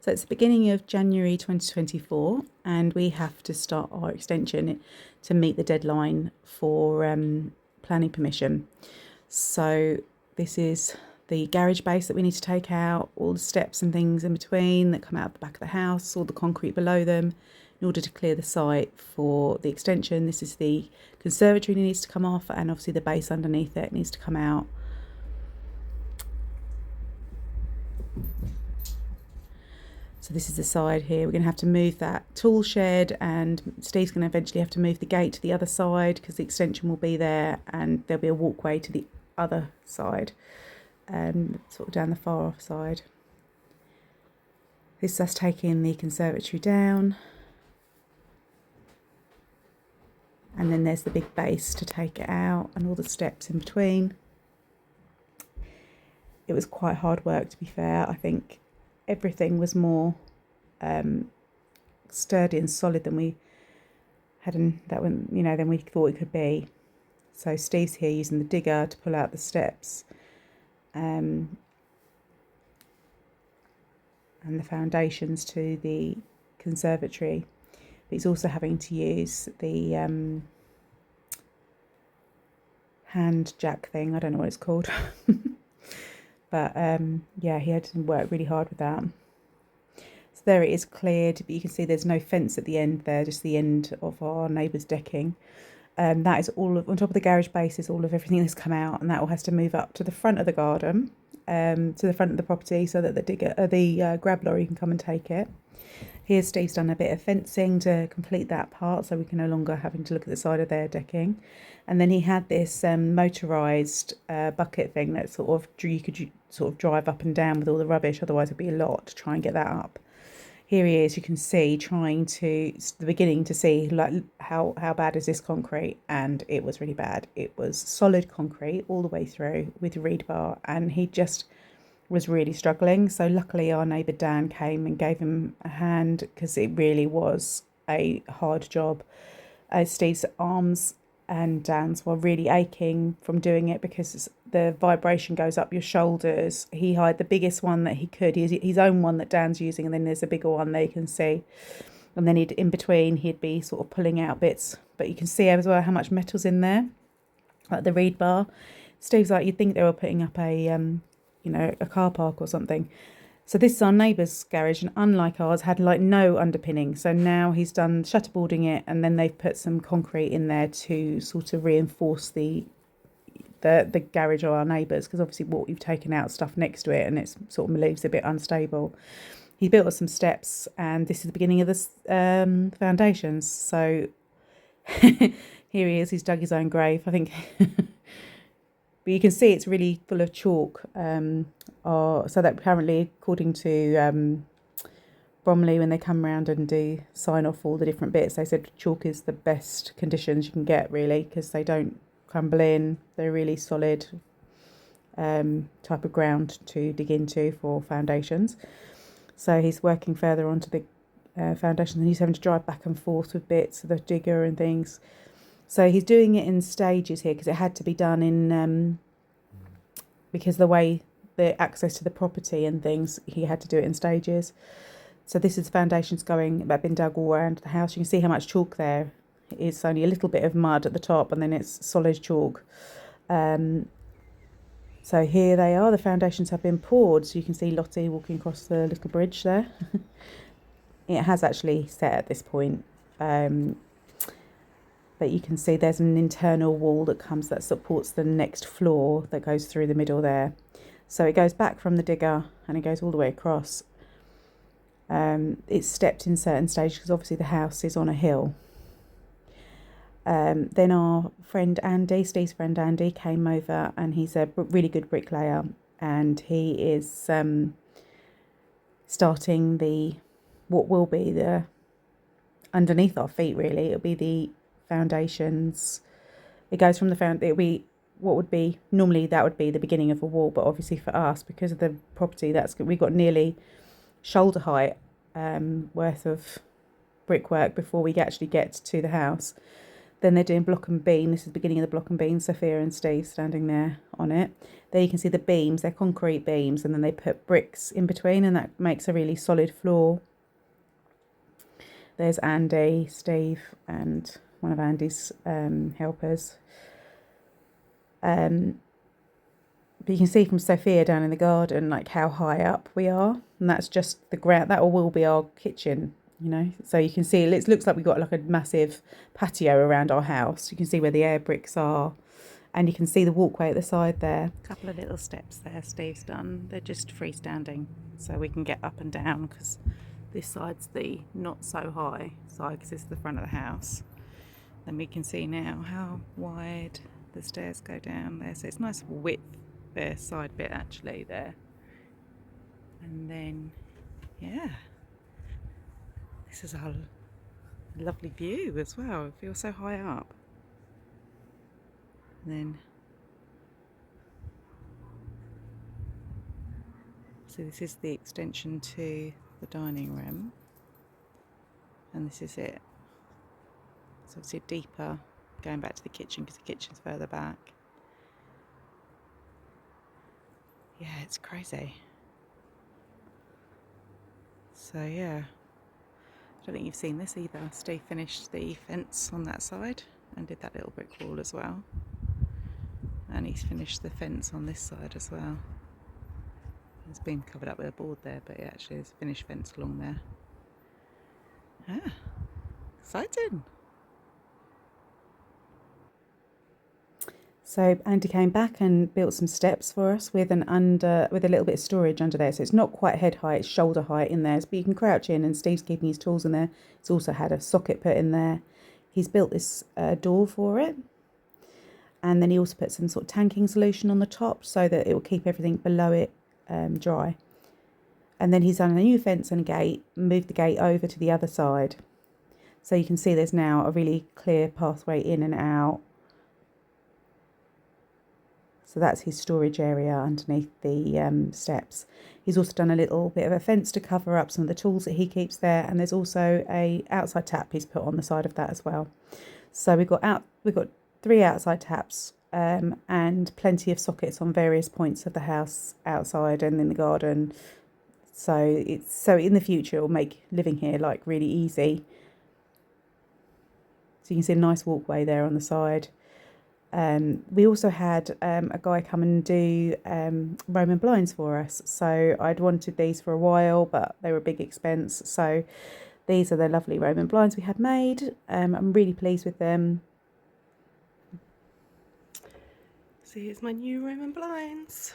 So it's the beginning of January 2024, and we have to start our extension to meet the deadline for planning permission. So this is the garage base that we need to take out, all the steps and things in between that come out of the back of the house, all the concrete below them, in order to clear the site for the extension. This is the conservatory that needs to come off, and obviously the base underneath it needs to come out. So this is the side here. We're going to have to move that tool shed, and Steve's going to eventually have to move the gate to the other side because the extension will be there, and there'll be a walkway to the other side, sort of down the far off side. This is us taking the conservatory down, and then there's the big base to take it out and all the steps in between. It was quite hard work, to be fair. I think everything was more sturdy and solid than we had than we thought it could be. So Steve's here using the digger to pull out the steps and the foundations to the conservatory. But he's also having to use the hand jack thing. I don't know what it's called. But yeah, he had to work really hard with that. So there it is cleared, but you can see there's no fence at the end there, just the end of our neighbour's decking. That is all of, on top of the garage base is all of everything that's come out, and that all has to move up to the front of the garden, to the front of the property, so that the grab lorry can come and take it. Here Steve's done a bit of fencing to complete that part, so we can no longer having to look at the side of their decking. And then he had this motorised bucket thing that you could sort of drive up and down with all the rubbish, otherwise it'd be a lot to try and get that up. Here he is, you can see, the beginning to see like how bad is this concrete, and it was really bad. It was solid concrete all the way through with rebar, and he just was really struggling. So luckily our neighbour Dan came and gave him a hand, because it really was a hard job. Steve's arms and Dan's were really aching from doing it because the vibration goes up your shoulders. He had the biggest one that he could, his own one that Dan's using, and then there's a bigger one there you can see. And then in between he'd be sort of pulling out bits, but you can see as well how much metal's in there, like the reed bar. Steve's like, you'd think they were putting up a car park or something. So this is our neighbour's garage, and unlike ours, had like no underpinning. So now he's done shutterboarding it, and then they've put some concrete in there to sort of reinforce the garage of our neighbours, because obviously what you've taken out stuff next to it, and it's sort of leaves a bit unstable. He built us some steps, and this is the beginning of the foundations. So here he is. He's dug his own grave, I think. But you can see it's really full of chalk. So that apparently, according to Bromley, when they come around and sign off all the different bits, they said chalk is the best conditions you can get, really, because they don't crumble in. They're really solid type of ground to dig into for foundations. So he's working further onto the foundations, and he's having to drive back and forth with bits of the digger and things. So he's doing it in stages here, because it had to be done in, because the way the access to the property and things, he had to do it in stages. So this is the foundations that have been dug all around the house. You can see how much chalk there is. Only a little bit of mud at the top, and then it's solid chalk. So here they are. The foundations have been poured. So you can see Lottie walking across the little bridge there. It has actually set at this point. But you can see there's an internal wall that supports the next floor that goes through the middle there. So it goes back from the digger and it goes all the way across. It's stepped in certain stages because obviously the house is on a hill. Then our friend Andy, Steve's friend Andy, came over, and he's a really good bricklayer, and he is starting what will be the underneath our feet, really. It'll be the foundations. It goes from it'll be what would be normally, that would be the beginning of a wall, but obviously for us, because of the property, we've got nearly shoulder height worth of brickwork before we actually get to the house. Then they're doing block and beam. This is the beginning of the block and beam. Sophia and Steve standing there on it. There you can see the beams. They're concrete beams, and then they put bricks in between, and that makes a really solid floor. There's Andy, Steve, and one of Andy's helpers. But you can see from Sophia down in the garden, like how high up we are, and that's just the ground. That will be our kitchen, you know. So you can see it looks like we've got like a massive patio around our house. You can see where the air bricks are, and you can see the walkway at the side there. A couple of little steps there Steve's done. They're just freestanding, so we can get up and down, because this side's the not so high side, because this is the front of the house. Then we can see now how wide the stairs go down there. So it's nice width there, side bit actually there. And then, yeah, this is our lovely view as well. It feels so high up. And then, so this is the extension to the dining room, and this is it. So obviously deeper going back to the kitchen, because the kitchen's further back. Yeah, it's crazy. So yeah, I don't think you've seen this either. Steve finished the fence on that side and did that little brick wall as well, and he's finished the fence on this side as well. It's been covered up with a board there, but it actually is a finished fence along there. Ah, exciting. So Andy came back and built some steps for us with a little bit of storage under there. So it's not quite head height, it's shoulder height in there. But you can crouch in, and Steve's keeping his tools in there. He's also had a socket put in there. He's built this door for it. And then he also put some sort of tanking solution on the top so that it will keep everything below it dry. And then he's done a new fence and a gate, moved the gate over to the other side. So you can see there's now a really clear pathway in and out. So that's his storage area underneath the steps. He's also done a little bit of a fence to cover up some of the tools that he keeps there, and there's also a outside tap he's put on the side of that as well. So we've got 3 outside taps and plenty of sockets on various points of the house outside and in the garden. So in the future it'll make living here like really easy. So you can see a nice walkway there on the side. We also had a guy come and do Roman blinds for us. So I'd wanted these for a while, but they were a big expense. So these are the lovely Roman blinds we had made. I'm really pleased with them. So here's my new Roman blinds.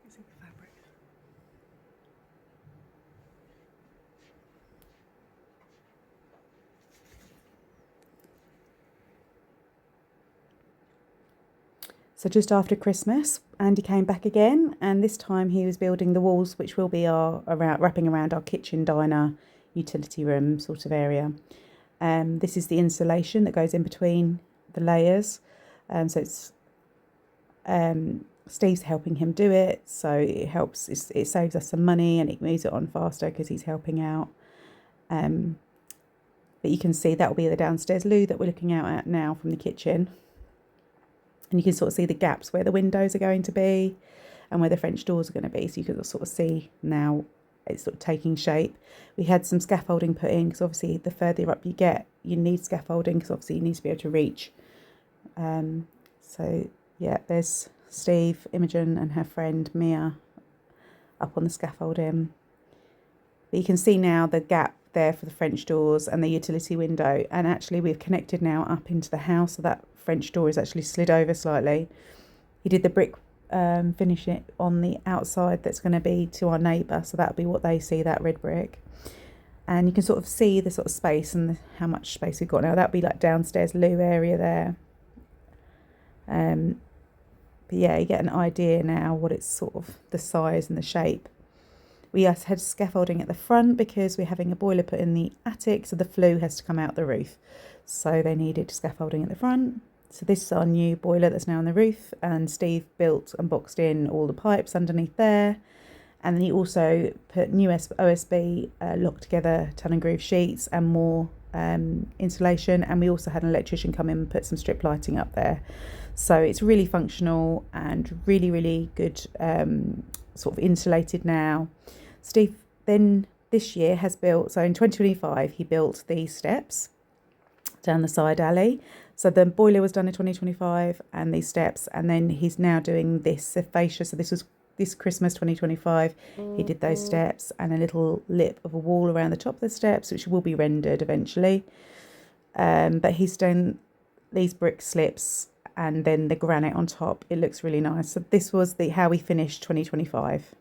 Using the fabric. So just after Christmas, Andy came back again, and this time he was building the walls, which will be wrapping around our kitchen, diner, utility room sort of area. This is the insulation that goes in between the layers. So it's Steve's helping him do it, so it helps. It saves us some money, and it moves it on faster because he's helping out. But you can see that will be the downstairs loo that we're looking out at now from the kitchen. And you can sort of see the gaps where the windows are going to be and where the French doors are going to be. So you can sort of see now it's sort of taking shape. We had some scaffolding put in because obviously the further up you get, you need scaffolding because obviously you need to be able to reach. So yeah, there's Steve, Imogen and her friend Mia up on the scaffolding. But you can see now the gap there for the French doors and the utility window. And actually we've connected now up into the house, so that French door is actually slid over slightly. He did the brick finish it on the outside that's going to be to our neighbour, so that'll be what they see, that red brick. And you can sort of see the sort of space and how much space we've got now. That'll be like downstairs loo area there. But yeah, you get an idea now what it's sort of the size and the shape. We also had scaffolding at the front because we're having a boiler put in the attic, so the flue has to come out the roof. So they needed scaffolding at the front. So this is our new boiler that's now on the roof, and Steve built and boxed in all the pipes underneath there. And then he also put new OSB locked together tongue and groove sheets and more insulation. And we also had an electrician come in and put some strip lighting up there. So it's really functional and really, really good, sort of insulated now. Steve then this year has built, so in 2025, he built these steps down the side alley. So the boiler was done in 2025 and these steps, and then he's now doing this fascia. So this was this Christmas 2025, he did those steps and a little lip of a wall around the top of the steps, which will be rendered eventually. But he's done these brick slips and then the granite on top. It looks really nice. So this was how we finished 2025.